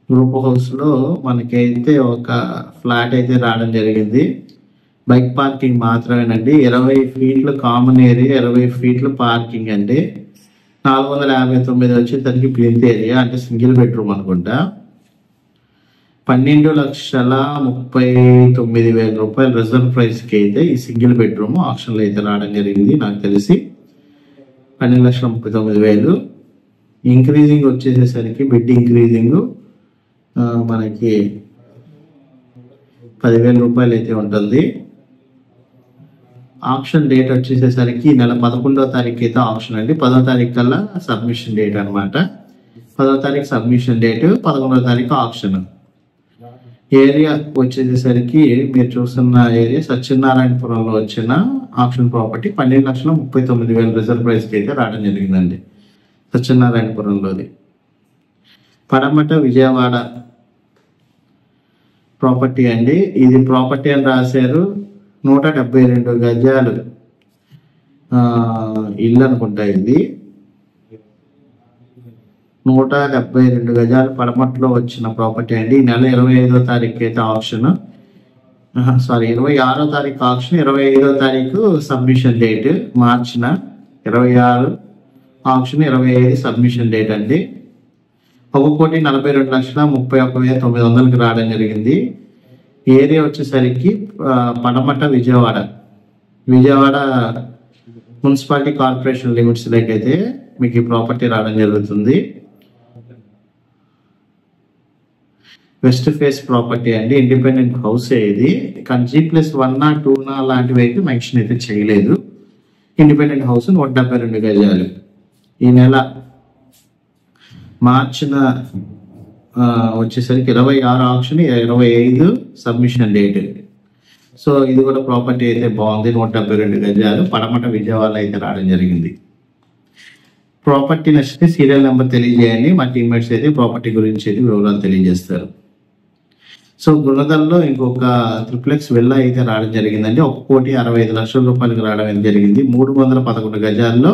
గ్రూప్ హౌస్ లో మనకైతే ఒక ఫ్లాట్ అయితే రావడం జరిగింది. బైక్ పార్కింగ్ మాత్రమేనండి. 20 ఫీట్లు కామన్ ఏరియా, 20 ఫీట్లు పార్కింగ్ అండి. 459 వచ్చేసరికి ప్లింత్ ఏరియా, అంటే సింగిల్ బెడ్రూమ్ అనుకుంటా. 12,39,000 రూపాయలు రిజర్వ్ ప్రైస్ కి అయితే ఈ సింగిల్ బెడ్రూమ్ ఆప్షన్ లో అయితే రావడం జరిగింది. నాకు తెలిసి 12,39,000. ఇంక్రీజింగ్ వచ్చేసేసరికి బెడ్ ఇంక్రీజింగ్ మనకి 10,000 రూపాయలు అయితే ఉంటుంది. ఆప్షన్ డేట్ వచ్చేసేసరికి నెల 11వ తారీఖు అయితే ఆప్షన్ అండి. 10వ తారీఖు కల్లా సబ్మిషన్ డేట్ అనమాట. 10వ తారీఖు సబ్మిషన్ డేట్, 11వ తారీఖు ఆప్షన్. ఏరియా వచ్చేసరికి మీరు చూస్తున్న ఏరియా సత్యనారాయణపురంలో వచ్చిన ఆప్షన్ ప్రాపర్టీ. 12,39,000 రిజర్వ్ ప్రైస్ కి అయితే రావడం జరిగిందండి సత్యనారాయణపురంలోది. పడమట విజయవాడ ప్రాపర్టీ అండి. ఇది ప్రాపర్టీ అని రాశారు. 172 గజాలు ఇల్లు అనుకుంటా. ఇది 172 గజాలు పడమట్లో వచ్చిన ప్రాపర్టీ అండి. ఈ నెల 25వ తారీఖు అయితే ఆప్షన్, 26వ తారీఖు ఆప్షన్, 25వ తారీఖు సబ్మిషన్ డేట్. మార్చిన 26 ఆప్షన్, 25 సబ్మిషన్ డేట్ అండి. 1,42,31,900 రావడం జరిగింది. ఏరియా వచ్చేసరికి పడమట Vijayawada, Vijayawada municipality corporation limits like అయితే మీకు ఈ ప్రాపర్టీ రావడం జరుగుతుంది. వెస్ట్ ఫేస్ ప్రాపర్టీ అండి. ఇండిపెండెంట్ హౌస్ ఇది. కానీ G+1 2 లాంటివి అయితే మెన్షన్ అయితే చేయలేదు. ఇండిపెండెంట్ హౌస్ 172 గజాలు. ఈ నెల మార్చిన వచ్చేసరికి 26 ఆప్షన్, 25 సబ్మిషన్ డేట్. సో ఇది కూడా ప్రాపర్టీ అయితే బాగుంది. 172 గజాలు పడమట విజయవాడ అయితే రావడం జరిగింది. ప్రాపర్టీ నచ్చితే సీరియల్ నెంబర్ తెలియజేయండి. మా టీమ్మేట్స్ అయితే ప్రాపర్టీ గురించి అయితే వివరాలు తెలియజేస్తారు. సో గుణదల్లో ఇంకొక ట్రిప్లెక్స్ విల్లా అయితే రావడం జరిగిందండి. 1,65,00,000 రూపాయలకు రావడం జరిగింది. 311 గజాల్లో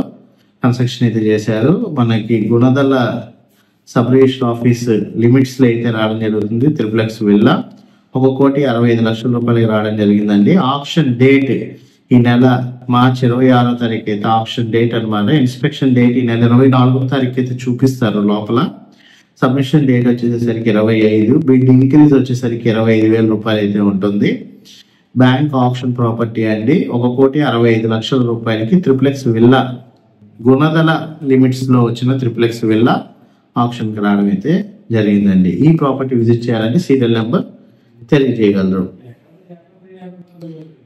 కన్స్ట్రక్షన్ అయితే చేశారు. మనకి Gunadala sub register office limits లో అయితే రావడం జరుగుతుంది. ట్రిప్లెక్స్ విల్లా 1,65,00,000 రూపాయలకి రావడం జరిగిందండి. ఆప్షన్ డేట్ ఈ నెల మార్చి 26వ తారీఖు అయితే ఆప్షన్ డేట్ అనమాట. ఇన్స్పెక్షన్ డేట్ ఈ నెల 24వ తారీఖు అయితే చూపిస్తారు లోపల. సబ్మిషన్ డేట్ వచ్చేసరికి 25. బిడ్ ఇంక్రీజ్ వచ్చేసరికి 25,000 రూపాయలు అయితే ఉంటుంది. బ్యాంక్ ఆప్షన్ ప్రాపర్టీ అండి. 1,65,00,000 రూపాయలకి ట్రిప్లెక్స్ విల్లా గుణదల లిమిట్స్ లో వచ్చిన ట్రిప్లెక్స్ విల్లా ఆప్షన్ కి రావడం అయితే జరిగిందండి. ఈ ప్రాపర్టీ విజిట్ చేయాలంటే సీరియల్ నెంబర్ తెలియజేయగలరు.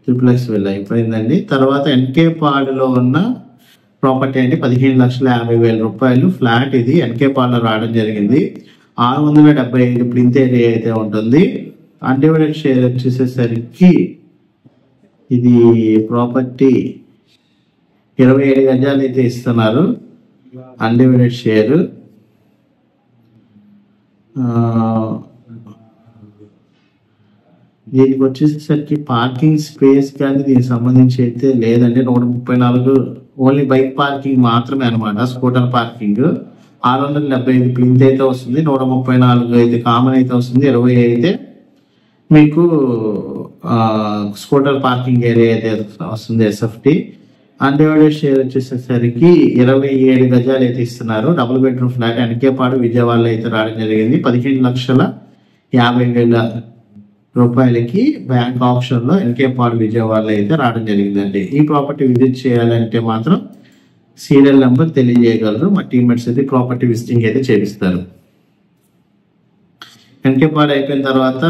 ట్రిప్లెక్స్ విల్లా అయిపోయిందండి. తర్వాత ఎన్కే పాడులో ఉన్న ప్రాపర్టీ అండి. 15,50,000 రూపాయలు ఫ్లాట్. ఇది ఎన్కే పాడులో రావడం జరిగింది. 675 ప్లింత్ ఏరియా అయితే ఉంటుంది. అన్డివైడెడ్ షేర్ వచ్చేసేసరికి ఇది ప్రాపర్టీ 27 గజాలు అయితే ఇస్తున్నారు. అన్డివైడెడ్ షేర్ దీనికి వచ్చేసరికి పార్కింగ్ స్పేస్ కానీ దీనికి సంబంధించి అయితే లేదండి. 134 ఓన్లీ బైక్ పార్కింగ్ మాత్రమే అనమాట. స్కూటర్ పార్కింగ్ 675 ప్లింత్ అయితే వస్తుంది. 134 అయితే కామన్ అయితే వస్తుంది. 20 అయితే మీకు స్కూటర్ పార్కింగ్ ఏరియా అయితే వస్తుంది SFT. అన్డివైడెడ్ షేర్ వచ్చేసరికి 27 గజాలు అయితే ఇస్తున్నారు. డబుల్ బెడ్రూమ్ ఫ్లాట్ ఎన్కేపాడు విజయవాడలో అయితే రావడం జరిగింది. 15,50,000 రూపాయలకి బ్యాంక్ ఆప్షన్ లో ఎన్కేపాడు విజయవాడలో అయితే రావడం జరిగిందండి. ఈ ప్రాపర్టీ విజిట్ చేయాలంటే మాత్రం సీరియల్ నెంబర్ తెలియజేయగలరు. మా టీమ్మేట్స్ అయితే ప్రాపర్టీ విజిటింగ్ అయితే చేపిస్తారు. ఎన్కేపాడు అయిపోయిన తర్వాత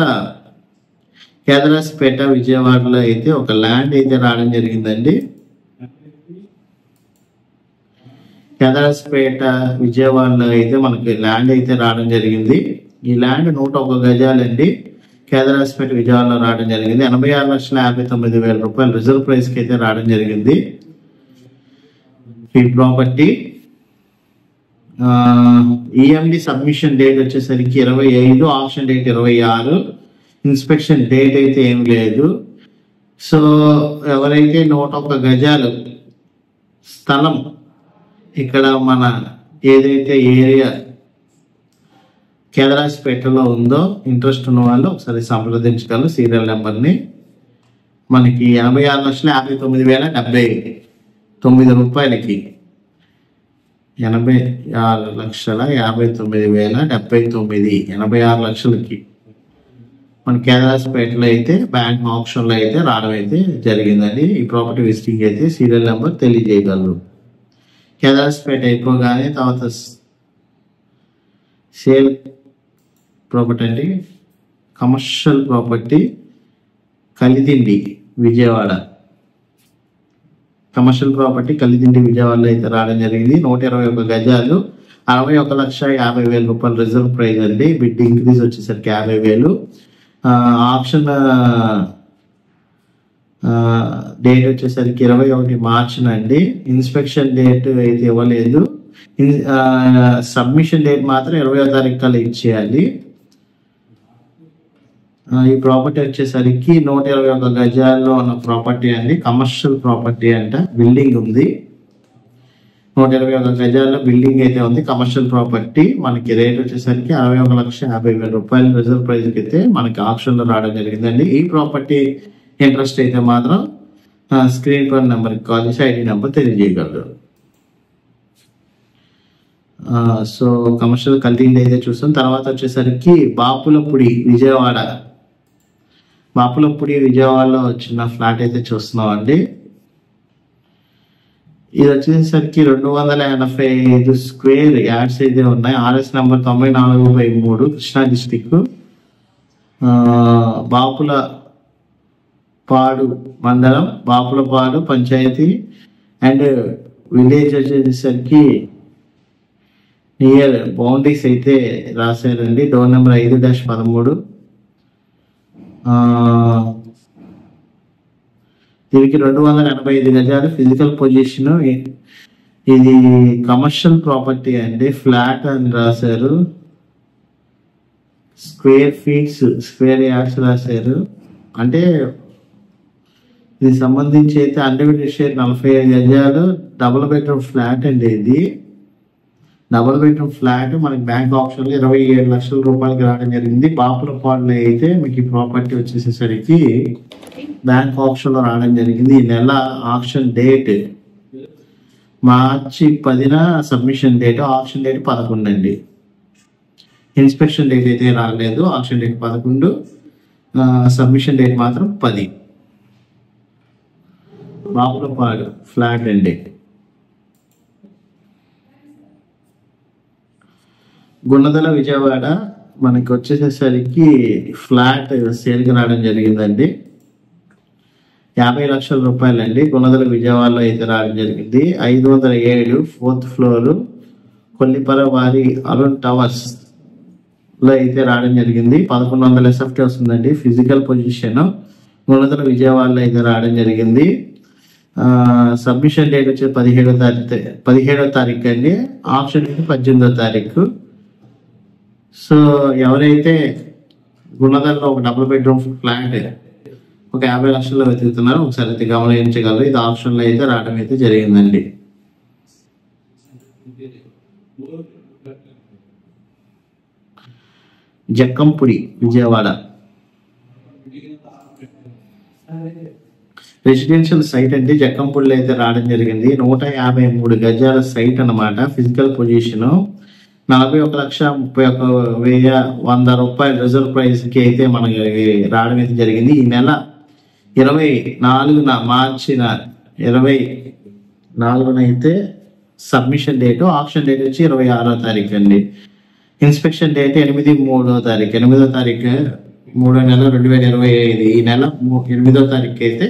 కేదరాస్పేట విజయవాడలో అయితే ఒక ల్యాండ్ అయితే రావడం జరిగిందండి. కేదారస్పేట విజయవాడలో అయితే మనకి ల్యాండ్ అయితే రావడం జరిగింది. ఈ ల్యాండ్ 101 గజాలండి. కేదారస్పేట విజయవాడలో రావడం జరిగింది. 86,59,000 రూపాయలు రిజర్వ్ ప్రైస్ కి అయితే రావడం జరిగింది ఈ ప్రాపర్టీ. ఈఎండి సబ్మిషన్ డేట్ వచ్చేసరికి 25, ఆప్షన్ డేట్ 26, ఇన్స్పెక్షన్ డేట్ అయితే ఏం లేదు. సో ఎవరైతే 101 గజాలు స్థలం ఇక్కడ మన ఏదైతే ఏరియా కేదారస్పేటలో ఉందో ఇంట్రెస్ట్ ఉన్న వాళ్ళు ఒకసారి సంప్రదించగలరు. సీరియల్ నెంబర్ని మనకి 86,59,079 రూపాయలకి 86,59,079 86 లక్షలకి మన కేదారస్పేటలో అయితే బ్యాంక్ ఆప్షన్లో అయితే రావడం అయితే జరిగిందండి. ఈ ప్రాపర్టీ విజిటింగ్ అయితే సీరియల్ నెంబర్ తెలియజేయగలరు. కేదారస్పేట అయిపోగానే తర్వాత సేల్ ప్రాపర్టీ అండి, commercial property Kalidindi Vijayawada. Commercial property Kalidindi విజయవాడలో అయితే రావడం జరిగింది. 121 గజాలు 61,50,000 రూపాయలు రిజర్వ్ ప్రైస్ అండి. బిడ్ ఇంక్రీజ్ వచ్చేసరికి 50,000. ఆప్షన్ డేట్ వచ్చేసరికి 21 మార్చినండి. ఇన్స్పెక్షన్ డేట్ అయితే ఇవ్వలేదు. సబ్మిషన్ డేట్ మాత్రం 20వ తారీఖు కల్లా ఇచ్చేయాలి. ఈ ప్రాపర్టీ వచ్చేసరికి 121 గజాల్లో ఉన్న ప్రాపర్టీ అండి. కమర్షియల్ ప్రాపర్టీ అంట. బిల్డింగ్ ఉంది. 121 గజాల్లో బిల్డింగ్ అయితే ఉంది. Commercial property. మనకి రేట్ వచ్చేసరికి 61,50,000 రూపాయలు రిజర్వ్ ప్రైస్ అయితే మనకి ఆప్షన్ లో రావడం జరిగిందండి. ఈ ప్రాపర్టీ ఇంట్రెస్ట్ అయితే మాత్రం స్క్రీన్ పై నెంబర్ కాల్ చేసి ఐడి నెంబర్ తెలియజేయగలరు. సో కమర్షియల్ కలిదిండి అయితే చూస్తాం. తర్వాత వచ్చేసరికి బాపులపూడి విజయవాడ. బాపులపూడి విజయవాడలో చిన్న ఫ్లాట్ అయితే చూస్తున్నాం అండి. ఇది వచ్చేసరికి 285 స్క్వేర్ యార్డ్స్ అయితే ఉన్నాయి. RS number 94/3 Krishna district. Bapulapadu మండలం, బాపులపాడు పంచాయతీ అండ్ విలేజ్ వచ్చేసరికి నియర్ బౌండరీస్ అయితే రాశారండి. Door number 5-13. దీనికి 285 గజాలు ఫిజికల్ పొజిషన్. ఇది కమర్షియల్ ప్రాపర్టీ అండి. ఫ్లాట్ అని రాశారు. స్క్వేర్ ఫీట్స్, స్క్వేర్ యార్డ్స్ రాశారు. అంటే ఇది సంబంధించి అయితే అన్డివైడెడ్ షేర్ 45 గజాలు డబుల్ బెడ్రూమ్ ఫ్లాట్ అండి. ఇది డబుల్ బెడ్రూమ్ ఫ్లాట్ మనకి బ్యాంక్ ఆప్షన్ లో 27 లక్షల రూపాయలకి రావడం జరిగింది. బాపులపాడులో అయితే మీకు ఈ ప్రాపర్టీ వచ్చేసేసరికి బ్యాంక్ ఆప్షన్ లో రావడం జరిగింది. ఈ నెల ఆప్షన్ డేట్ మార్చి 10న సబ్మిషన్ డేట్, ఆప్షన్ డేట్ 11 అండి. ఇన్స్పెక్షన్ డేట్ అయితే రాలేదు. ఆప్షన్ డేట్ 11, సబ్మిషన్ డేట్ మాత్రం 10. బాపులపాడు ఫ్లాట్ అండి. గుణదల విజయవాడ మనకి వచ్చేసేసరికి ఫ్లాట్ సేల్కి రావడం జరిగిందండి. 50 లక్షల రూపాయలు అండి. గుణదల విజయవాడలో అయితే రావడం జరిగింది. 507 4th ఫ్లోర్ కొల్లిపర వారి అరుణ్ టవర్స్ లో అయితే రావడం జరిగింది. 1100 SFT వస్తుందండి. ఫిజికల్ పొజిషన్ గుణదల విజయవాడలో అయితే రావడం జరిగింది. సబ్మిషన్ డేట్ వచ్చి 17వ తారీఖు అండి. ఆప్షన్ డేట్ 18వ తారీఖు. సో ఎవరైతే గుణదల్లో ఒక డబుల్ బెడ్రూమ్ ఫ్లాట్ ఒక 50 లక్షల్లో వెతుకుతున్నారో ఒకసారి అయితే గమనించగలరు. ఇది ఆప్షన్ లో అయితే రావడం అయితే జరిగిందండి. జక్కంపుడి విజయవాడ రెసిడెన్షియల్ సైట్ అండి. జక్కంపూడిలో అయితే రావడం జరిగింది. 153 గజాల సైట్ అన్నమాట. ఫిజికల్ పొజిషన్ 41,31,100 రూపాయలు రిజర్వ్ ప్రైస్ కి అయితే మనకి రావడం అయితే జరిగింది. ఈ నెల 24న మార్చిన 24న అయితే సబ్మిషన్ డేట్, ఆప్షన్ డేట్ వచ్చి 26వ తారీఖు అండి. ఇన్స్పెక్షన్ డేట్ 8/3వ తారీఖు, 8వ తారీఖు 3వ నెల 2025. ఈ నెల 8వ తారీఖు అయితే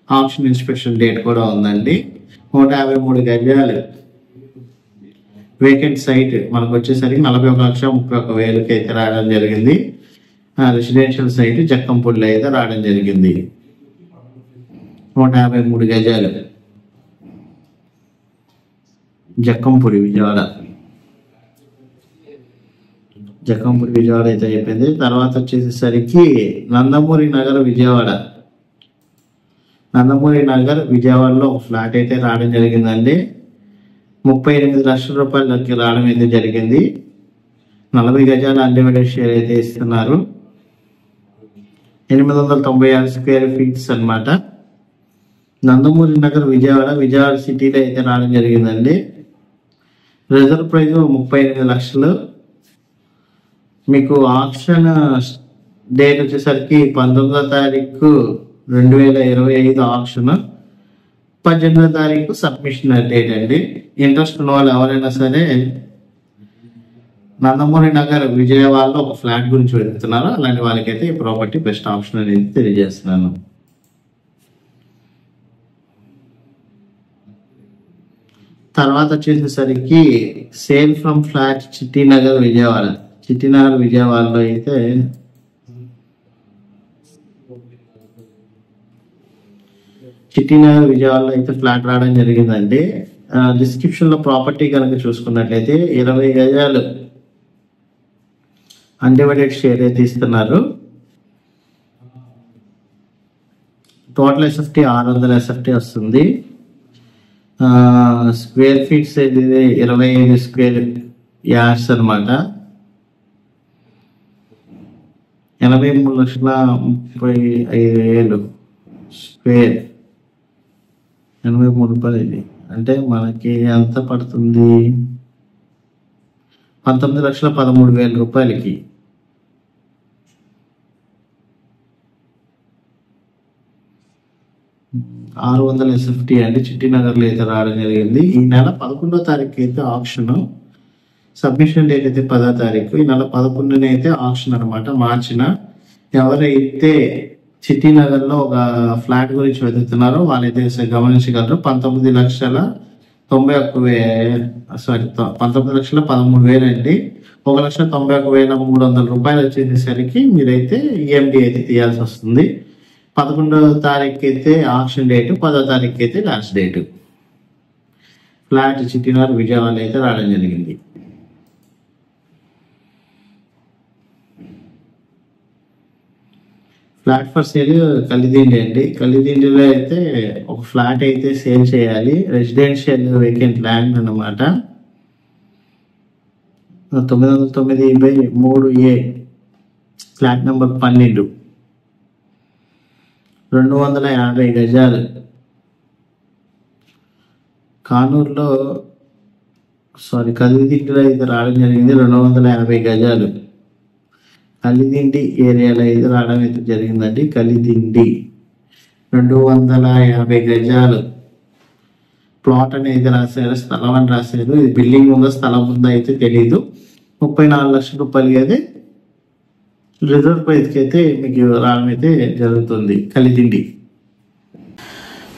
ఆప్షన్ ఇన్స్పెక్షన్ డేట్ కూడా ఉందండి. 153 గజాలు వేకెంట్ సైట్ మనకు వచ్చేసరికి 41,31,000 అయితే రావడం జరిగింది. రెసిడెన్షియల్ సైట్ జక్కంపూడిలో అయితే రావడం జరిగింది. 153 గజాలు జక్కంపూడి విజయవాడ అయితే అయిపోయింది. తర్వాత వచ్చేసరికి నందమూరి నగర్ విజయవాడలో ఒక ఫ్లాట్ అయితే రావడం జరిగిందండి. 38 లక్షల రూపాయలకి రావడం అయితే జరిగింది. 40 గజాల అన్డివైడెడ్ షేర్ అయితే ఇస్తున్నారు. 896 స్క్వేర్ ఫీట్స్ అన్నమాట. నందమూరి నగర్ విజయవాడ సిటీలో అయితే రావడం జరిగిందండి. రిజర్వ్ ప్రైస్ 38 లక్షలు. మీకు ఆప్షన్ డేట్ వచ్చేసరికి 19వ తారీఖు 2025 ఆప్షన్, 18వ తారీఖు సబ్మిషన్ డేట్ అండి. ఇంట్రెస్ట్ ఉన్న వాళ్ళు ఎవరైనా సరే నందమూరి నగర్ విజయవాడలో ఒక ఫ్లాట్ గురించి వెతుకుతున్నారు, అలాంటి వాళ్ళకైతే ఈ ప్రాపర్టీ బెస్ట్ ఆప్షన్ అనేది తెలియజేస్తున్నాను. తర్వాత వచ్చేసరికి సేల్ ఫ్రమ్ ఫ్లాట్ చిట్టినగర్ విజయవాడలో అయితే ఫ్లాట్ రావడం జరిగిందండి. డిస్క్రిప్షన్ లో ప్రాపర్టీ కనుక చూసుకున్నట్లయితే 20 గజాలు అన్డివైడెడ్ షేర్ అయితే ఇస్తున్నారు. టోటల్ ఎస్ఎఫ్టీ 600 ఎస్ఎఫ్టీ వస్తుంది. స్క్వేర్ ఫీట్స్ అయితే 25 స్క్వేర్ యార్డ్స్ అనమాట. 83,35,000 స్క్వేర్, 83 రూపాయలు. ఇది అంటే మనకి ఎంత పడుతుంది? 19,13,000 రూపాయలకి. $600 ఎస్ఎఫ్టీ అండి చిట్టినగర్లో అయితే రావడం జరిగింది. ఈ నెల 11వ తారీఖు అయితే ఆప్షన్, సబ్మిషన్ డేట్ అయితే 10వ తారీఖు. ఈ నెల 11న అయితే ఆప్షన్ అనమాట. మార్చిన ఎవరైతే చిట్టినగర్లో ఒక ఫ్లాట్ గురించి వెతుకుతున్నారో వాళ్ళైతే గమనించగలరు. 19,13,000 అండి. 1,91,300 రూపాయలు వచ్చేసరికి మీరైతే ఈఎండి అయితే తీయాల్సి వస్తుంది. 11వ తారీఖు అయితే ఆప్షన్ డేట్, 10వ తారీఖు అయితే last date. Flat Chittinagar Vijayawada అయితే రావడం జరిగింది. ఫ్లాట్ ఫర్ సేల్ కలిదిండి అండి. కలిదిండిలో అయితే ఒక ఫ్లాట్ అయితే సేల్ చేయాలి. రెసిడెన్షియల్ వేకెంట్ ల్యాండ్ అన్నమాట. 909/3A ఫ్లాట్ నెంబర్ 12, 250 గజాలు. కలిదిండిలో అయితే రావడం జరిగింది. 250 గజాలు కలిదిండి ఏరియాలో అయితే రావడం అయితే జరిగిందండి. కలిదిండి 250 గజాలు ప్లాట్ అనేది రాశారు, స్థలం అని రాశారు. ఇది బిల్డింగ్ ఉందో స్థలం ఉందో అయితే తెలీదు. 34 లక్షల రూపాయలకి అయితే రిజర్వ్ ప్రైస్కి అయితే మీకు రావడం అయితే జరుగుతుంది. కలిదిండి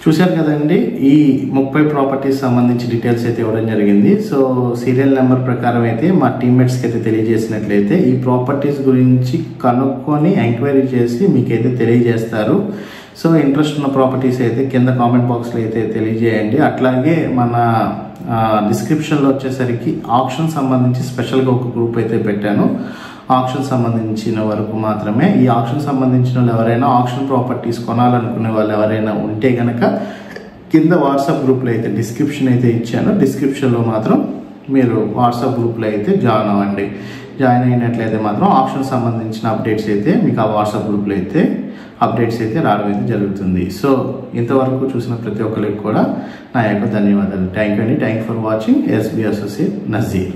చూశారు కదండి. ఈ 30 ప్రాపర్టీస్ సంబంధించి డీటెయిల్స్ అయితే ఇవ్వడం జరిగింది. సో సీరియల్ నెంబర్ ప్రకారం అయితే మా టీమ్మేట్స్కి అయితే తెలియజేసినట్లయితే ఈ ప్రాపర్టీస్ గురించి కనుక్కొని ఎంక్వైరీ చేసి మీకైతే తెలియజేస్తారు. సో ఇంట్రెస్ట్ ఉన్న ప్రాపర్టీస్ అయితే కింద కామెంట్ బాక్స్లో అయితే తెలియజేయండి. అట్లాగే మన డిస్క్రిప్షన్లో వచ్చేసరికి ఆప్షన్ సంబంధించి స్పెషల్గా ఒక గ్రూప్ అయితే పెట్టాను. ఆప్షన్ సంబంధించిన వరకు మాత్రమే. ఈ ఆప్షన్ సంబంధించిన వాళ్ళు ఎవరైనా ఆప్షన్ ప్రాపర్టీస్ కొనాలనుకునే వాళ్ళు ఎవరైనా ఉంటే కనుక కింద వాట్సాప్ గ్రూప్లో అయితే డిస్క్రిప్షన్ అయితే ఇచ్చాను. డిస్క్రిప్షన్లో మాత్రం మీరు వాట్సాప్ గ్రూప్లో అయితే జాయిన్ అవ్వండి. జాయిన్ అయినట్లయితే మాత్రం ఆప్షన్ సంబంధించిన అప్డేట్స్ అయితే మీకు ఆ వాట్సాప్ గ్రూప్లో అయితే అప్డేట్స్ అయితే రావడం అయితే జరుగుతుంది. సో ఇంతవరకు చూసిన ప్రతి ఒక్కరికి కూడా నా యొక్క ధన్యవాదాలు. థ్యాంక్ యూ అండి. Thank for watching. SB associate Nazir.